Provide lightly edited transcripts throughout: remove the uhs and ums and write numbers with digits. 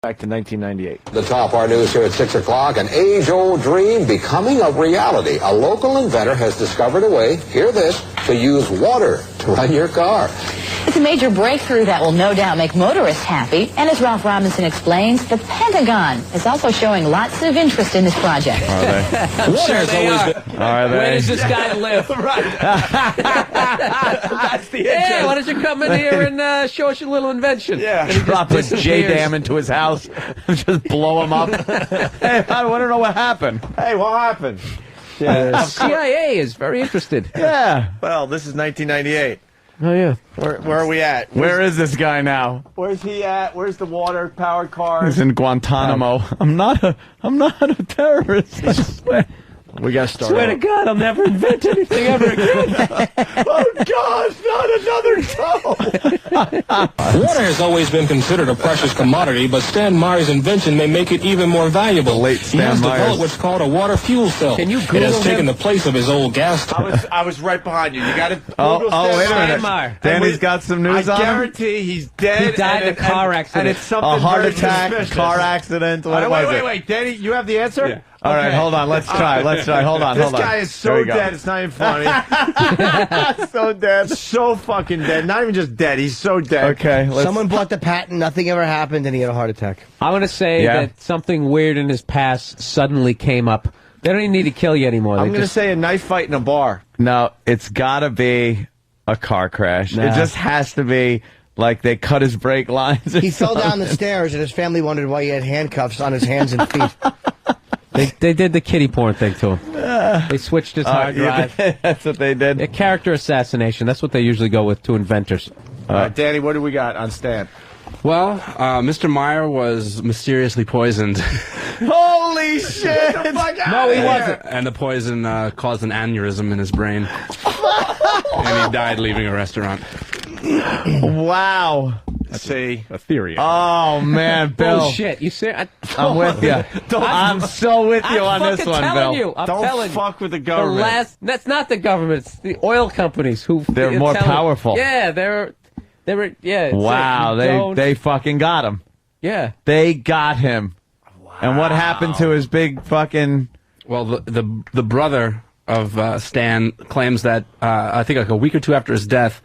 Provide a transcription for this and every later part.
Back to 1998. The top our news here at 6 o'clock. An age-old dream becoming a reality. A local inventor has discovered a way, hear this, to use water to run your car. It's a major breakthrough that will no doubt make motorists happy. And as Ralph Robinson explains, the Pentagon is also showing lots of interest in this project. Are they? Sure they are. Are they? Where does this guy live? Right. That's the interest. Hey, why don't you come in here and show us your little invention? Yeah. Drop a J-Dam into his house and just blow him up. Hey, I want to know what happened. Hey, what happened? The CIA is very interested. Yeah. Well, this is 1998. Oh, yeah. Where are we at? Where is this guy now? Where's he at? Where's the water-powered car? He's in Guantanamo. I'm not a terrorist. I swear. We got to start. Swear to God, I'll never invent anything ever again. Oh, God, not another toe. Water has always been considered a precious commodity, but Stan Meyer's invention may make it even more valuable. The late He has Stan Meyer. developed what's called a water fuel cell. Can you It Google has taken him? the place of his old gas tank. I was right behind you. You got to. Oh, wait a minute. Meyer. Danny's got some news I on him? guarantee he's dead. He died in a car accident. And it's something A heart very attack, suspicious. car accident. What was it? Wait. Danny, you have the answer? Yeah. All right, hold on. Let's try. Hold on. This guy is so There we go. dead, it's not even funny. So dead. So fucking dead. Not even just dead, he's so dead. Okay. Someone bought the patent, nothing ever happened, and he had a heart attack. I'm going to say Yeah. that something weird in his past suddenly came up. They don't even need to kill you anymore. I'm They going to just- say a knife fight in a bar. No, it's got to be a car crash. Nah. It just has to be like they cut his brake lines. or He fell down the something. stairs, and his family wondered why he had handcuffs on his hands and feet. They did the kiddie porn thing to him. They switched his hard drive. That's what they did. A character assassination. That's what they usually go with to inventors. Danny, what do we got on Stan? Well, Mr. Meyer was mysteriously poisoned. Holy shit! No, he wasn't. And the poison caused an aneurysm in his brain. And he died leaving a restaurant. Wow. See, A theory. Oh man, Bill. Bullshit. You see? I'm with you. I'm so with you on this one, Bill. I'm don't telling fuck with the you. government. That's not the government. It's the oil companies who. They're I'm more telling you. powerful. Yeah, yeah. it's Wow, like, you don't- they fucking got him. Yeah. They got him. And what happened to his big fucking? Well, the brother of Stan claims that I think like a week or two after his death,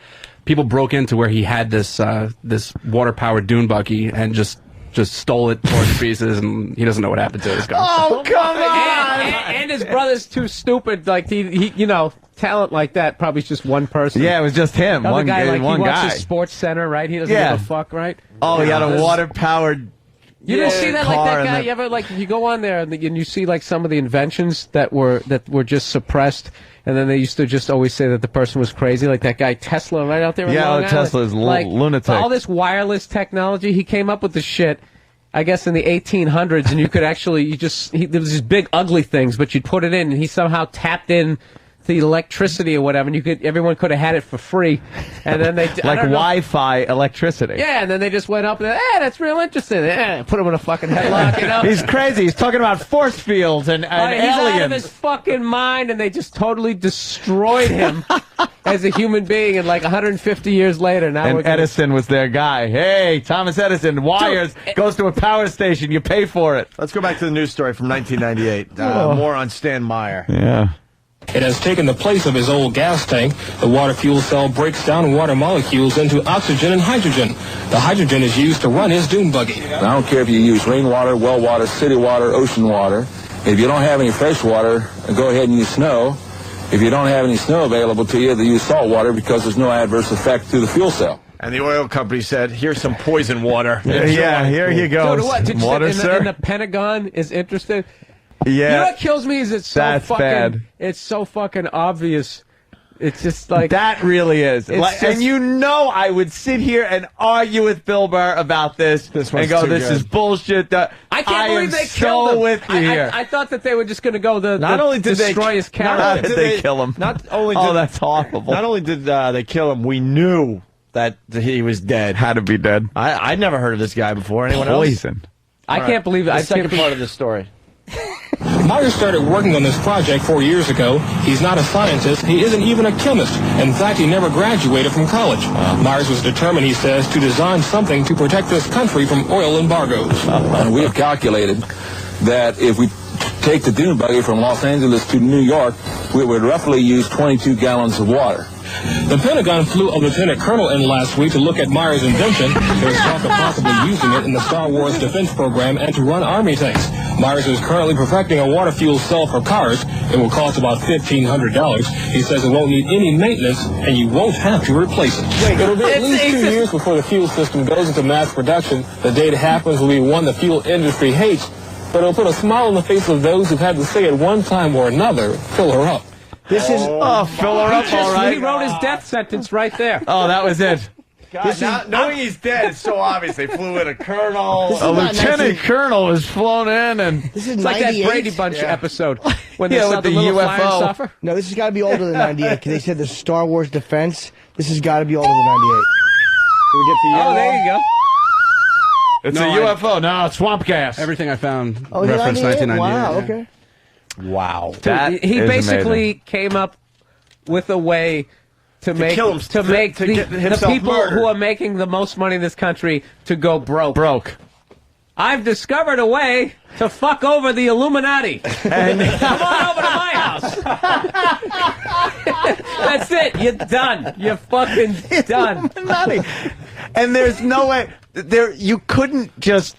people broke into where he had this water-powered dune buggy and just stole it, tore it to pieces, and he doesn't know what happened to it. Oh come on! And his brother's too stupid. Like he talent like that probably is just one person. Yeah, it was just him. Another One guy, like one he guy. watches Sports Center, right? He doesn't Yeah. give a fuck, right? Oh, he had a water-powered. You didn't see that, like car that and guy. the- You ever like you go on there and you see like some of the inventions that were just suppressed, and then they used to just always say that the person was crazy, like that guy Tesla right out there. In Yeah, Long Island. Tesla's like, lunatic. All this wireless technology, he came up with the shit. I guess in the 1800s, and you could actually there was these big ugly things, but you'd put it in, and he somehow tapped in the electricity or whatever, and everyone could have had it for free, and then they Like Wi-Fi electricity. Yeah, and then they just went up and that's real interesting. Put him in a fucking headlock, you know. He's crazy. He's talking about force fields and He's out of aliens. his fucking mind, and they just totally destroyed him as a human being. And like 150 years later, now And we're gonna, Edison was their guy. Hey, Thomas Edison, wires, goes to a power station, you pay for it. Let's go back to the news story from 1998. More on Stan Meyer. Yeah. It has taken the place of his old gas tank. The water fuel cell breaks down water molecules into oxygen and hydrogen. The hydrogen is used to run his dune buggy. I don't care if you use rainwater, well water, city water, ocean water. If you don't have any fresh water, go ahead and use snow. If you don't have any snow available to you, then use salt water because there's no adverse effect to the fuel cell. And the oil company said, here's some poison water. Yeah, here you go. Dude, what? Did you Water, say, sir? and the Pentagon is interested. Yeah. You know what kills me is it's so That's fucking. bad. It's so fucking obvious. It's just like That really is. It's Like, just- and you know I would sit here and argue with Bill Burr about this This and one's go, too this good. is bullshit. I can't believe they so killed him. with you here. I thought that they were just going to go Not only did they destroy his not character. only Did did they kill him? Not only did, Oh, that's horrible. Not only did they kill him, we knew that he was dead. Had to be dead. I'd never heard of this guy before. Anyone else? Poison. I can't believe it. The I second can't believe part of this story. Meyer started working on this project 4 years ago. He's not a scientist. He isn't even a chemist. In fact, he never graduated from college. Myers was determined, he says, to design something to protect this country from oil embargoes. And we have calculated that if we take the dune buggy from Los Angeles to New York, we would roughly use 22 gallons of water. The Pentagon flew a lieutenant colonel in last week to look at Meyer's invention. There's talk of possibly using it in the Star Wars defense program and to run Army tanks. Myers is currently perfecting a water fuel cell for cars. It will cost about $1,500. He says it won't need any maintenance, and you won't have to replace it. It'll be at least 2 years before the fuel system goes into mass production. The day it happens will be one the fuel industry hates, but it'll put a smile on the face of those who've had to say at one time or another, fill her up. This is fill her up, all right. He wrote his death sentence right there. Oh, that was it. God, knowing he's dead is so obvious. They flew in a colonel. A lieutenant colonel was flown in, and This is It's like that 98? Brady Bunch episode when they Yeah, saw with the the little UFO. flying saucer. No, this has got to be older than 98 because they said the Star Wars defense. This has got to be older than 98. Can we get the year Oh, there wrong? you go. it's No, a UFO. No, it's swamp gas. Everything I found Oh, referenced 98? 1998. Wow, yeah. okay. Wow. That He is basically amazing. came up with a way to make kill him, to make to the, get the himself people murdered. who are making the most money in this country to go broke. I've discovered a way to fuck over the Illuminati. And come on over to my house. That's it. You're done. You're fucking done. And there's no way you couldn't just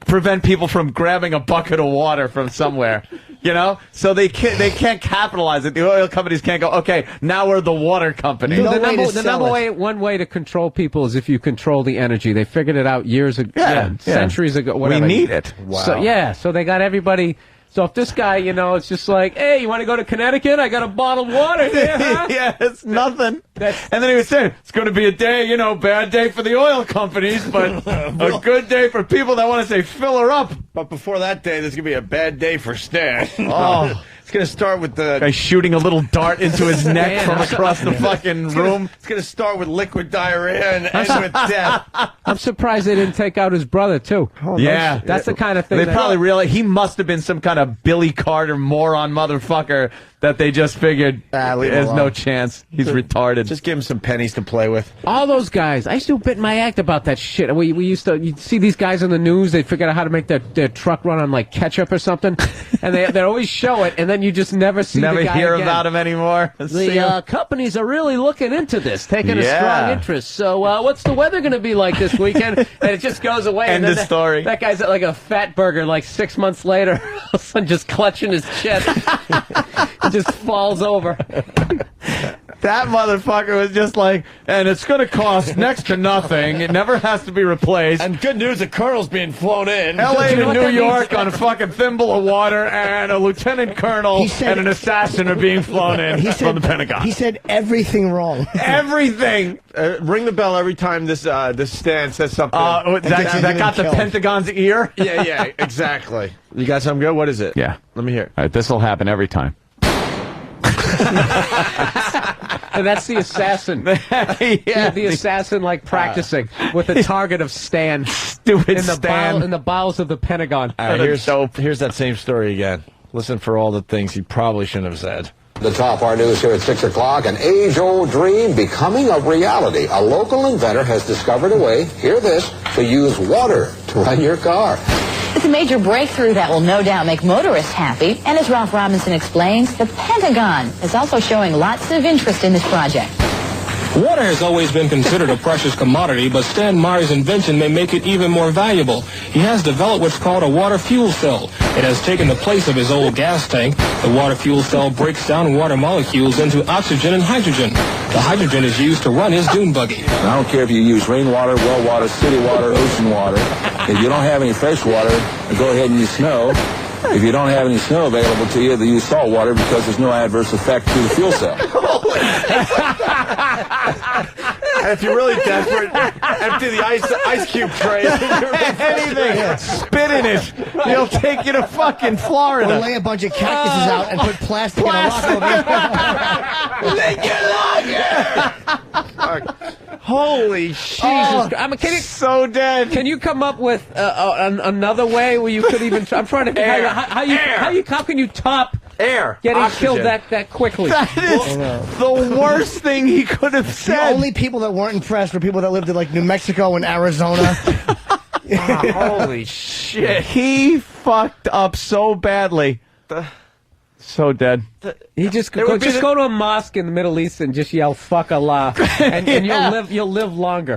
prevent people from grabbing a bucket of water from somewhere. You know, so they can't capitalize it. The oil companies can't go, okay, now we're the water company. No the way to number sell it. one way to control people is if you control the energy. They figured it out years ago, Yeah. centuries ago. Whatever. We need it. So they got everybody. So if this guy, you know, it's just like, hey, you want to go to Connecticut? I got a bottled water here, huh? Yeah, it's nothing. That's- And then he was saying, it's going to be a day, you know, bad day for the oil companies, but a good day for people that want to say, fill her up. But before that day, there's going to be a bad day for Stan. Oh. It's going to start with the... Guy shooting a little dart into his neck Man, from across the fucking room. It's going to start with liquid diarrhea and end with death. I'm surprised they didn't take out his brother too. Yeah. That's the kind of thing. They that- probably realized he must have been some kind of Billy Carter moron motherfucker that they just figured leave him there's no alone. chance. He's retarded. Just give him some pennies to play with. all those guys. I used to bit my act about that shit. We used to you'd see these guys on the news. They'd figure out how to make their truck run on like ketchup or something, and they'd always show it, and then you just never see Never the guy hear again. about him anymore. See him. The companies are really looking into this, taking a Yeah. strong interest. So what's the weather going to be like this weekend? And it just goes away. End and then of story. That guy's at like a fat burger like 6 months later, all of a sudden just clutching his chest. It just falls over. That motherfucker was just like, and it's going to cost next to nothing. It never has to be replaced. And good news, the colonel's being flown in. L.A. you know to what New that means? York on a fucking thimble of water, and a lieutenant colonel He said- and an assassin are being flown in from the Pentagon. He said everything wrong. Everything. Ring the bell every time this Stan says something. That got the killed. Pentagon's ear? Yeah, exactly. You got something good? What is it? Yeah. Let me hear it. All right, this will happen every time. And that's the assassin. The assassin, like practicing with a target of Stan Stupid in the Stan. in the bowels of the Pentagon. All right, here's that same story again. Listen for all the things he probably shouldn't have said. The top our news here at 6 o'clock, an age-old dream becoming a reality. A local inventor has discovered a way, hear this, to use water to run your car. It's a major breakthrough that will no doubt make motorists happy. And as Ralph Robinson explains, the Pentagon is also showing lots of interest in this project. Water has always been considered a precious commodity, but Stan Meyer's invention may make it even more valuable. He has developed what's called a water fuel cell. It has taken the place of his old gas tank. The water fuel cell breaks down water molecules into oxygen and hydrogen. The hydrogen is used to run his dune buggy. And I don't care if you use rainwater, well water, city water, ocean water. If you don't have any fresh water, go ahead and use snow. If you don't have any snow available to you, they use salt water because there's no adverse effect to the fuel cell. And if you're really desperate, empty the ice cube tray. Anything. Spit in it. He'll take you to fucking Or Florida. lay a bunch of cactuses out and put plastic in a rock over it. Holy shit! Jesus! I mean, so dead. Can you come up with another way where you could even? I'm trying to think how can you top air getting oxygen. killed that quickly? That is the worst thing he could have The said. only people that weren't impressed were people that lived in like New Mexico and Arizona. Holy shit! He fucked up so badly. So dead. He just There would be go to a mosque in the Middle East and just yell "fuck Allah," and you'll live longer.